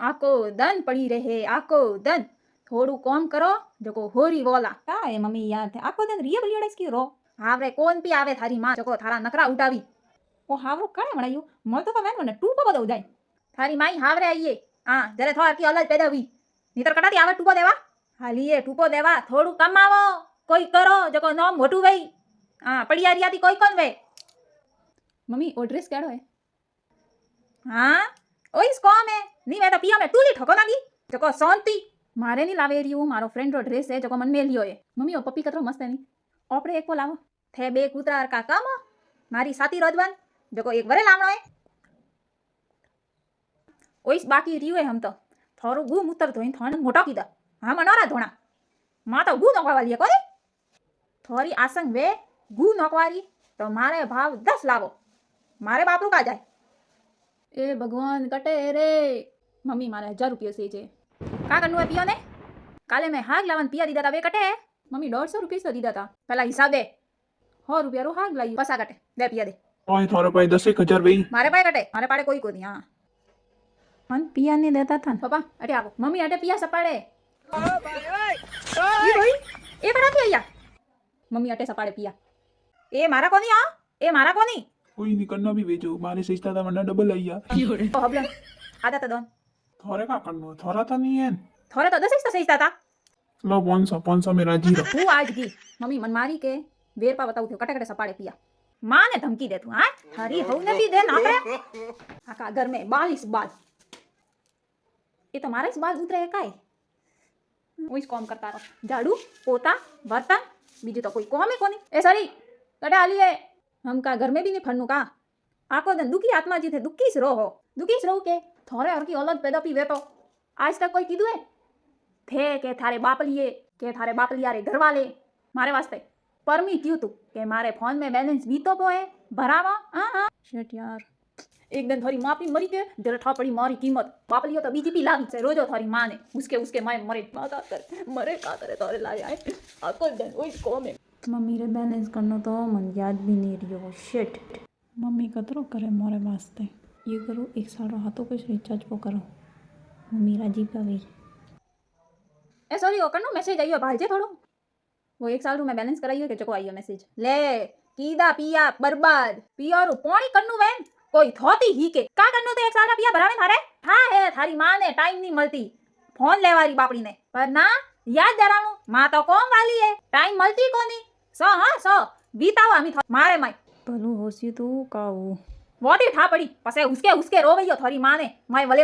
આકો દન પડી રહે આકો દન થોડું કોમ કરો જકો હોરી બોલા કા એ મમ્મી યાર थे આખો दिन रिया बलियोड़ाइस की रो હાવરે કોણ પી આવે થારી માં જકો થારા નકરા ઉડાવી ओ हावरो काणे वणायो मळ तो वेन ने टूपो बदो जाय थारी माई हावरे आइए हाँ जरे थोड़ा की अलग पैदा हुई नीतर कटाती आवे टूपो देवा हालिए टूपो देवा थोड़ू कमावो कोई करो जको नो मोटू वई हाँ पड़िया रियाती कोई कोन वे मम्मी ओ ड्रेस केड़ो है हाँ ओइस कौन है नी मैं तो पिया में टूली ठोको नागी जको शांति मारे नहीं लावे रही हूँ मारो फ्रेंड रो ड्रेस है जको मन में लियो है मम्मी ओ पप्पी कतरो मस्त है नी ओपरे एक को लावो थे बे कूतरार का काम मारी साथी रोजवन जको एक वरे लावणो है ओइस बाकी रियो है हम तो थारो गु मूत्र धोइन थाने मोटा कीदा हाँ मनोरा धोना मां तो गु नोकवा वाली है कोनी थोड़ी आसंग वे गु नोकवारी तो मारे भाव 10 लावो मारे बापरू का जाए ए भगवान कटे रे मम्मी मारे 1000 रुपया से जे का करनु है पियो ने काले मैं हाग लावन पिया दीदा ता वे कटे मम्मी 150 रुपया से दीदा था पहला हिसाब दे 100 रुपया रो हाग लाई पसा कटे दे पिया दे ओए थारे पास 10,000 भाई मारे पाए कटे मारे पाड़े कोई नहीं हाँ मन पिया नहीं देता था पापा अटे आओ मम्मी अटे पिया सपाड़े ये भाई ए बड़ा पिया या मम्मी अटे सपाड़े पिया ए मारा कोनी आ ए मारा कोनी कोई नहीं करना भी भेजो मारे सस्ता था वरना डबल आइया ओ हबलन आदा तो दोन थारे का करनो थारा था नहीं है थोड़े तो 10 सही था लो 500 में राजी रहो तू आज की मम्मी मन मारी के वेर पा बताऊ थे कटे कटे सपाड़े पिया मां ने धमकी दे तू हां थारी हऊ ने भी दे ना करे आका घर में 42 बाल ये तो मारे इस बाल उतरे है काई वो इस कॉम करता रहो झाड़ू पोता बर्तन बीजू तो कोई काम ही कोनी ए सॉरी कटे आली है हम का घर में भी नहीं फन्नू का आको दिन दुखी आत्मा जी थे दुखी से रहो के थोड़े और की औलत पैदा पी वे तो आज तक कोई कीधु है थे के थारे बाप लिया रे घर वाले मारे वास्ते परमी क्यों तू के मारे फोन में बैलेंस भी तो है भरावा हां शिट यार एक दिन थोड़ी माँ पी मरी के जरा ठा पड़ी मारी कीमत बाप लियो तो बीजेपी लागी से रोजो थोड़ी माँ ने उसके माँ मरे माता करे मरे का करे तोरे लाए आए आको दिन ओई को में मम्मी रे बैलेंस करनो तो मन याद भी नहीं रियो शिट मम्मी कतरो करे मोरे वास्ते ये करो एक साल रो हाथों पे रिचार्ज वो करो मम्मी राजी पावे ए सॉरी ओ कनो मैसेज आइयो भाईजे थोड़ो वो एक साल रू मैं बैलेंस कराइयो के चको आइयो मैसेज ले कीदा पिया बर्बाद पिया रू पानी कन्नू वेन कोई थोती ही के का कन्नू तो एक साल पिया भरावे थारे हाँ है थारी माँ ने टाइम नहीं मिलती फोन लेवारी बापड़ी ने पर ना याद जराणू माँ तो कौन वाली है टाइम मिलती कोनी सो बीतावा हमी मारे माई भलू होसी तू काऊ वोटी ठा पड़ी पसे उसके रोवैयो थोड़ी माँ ने माई वले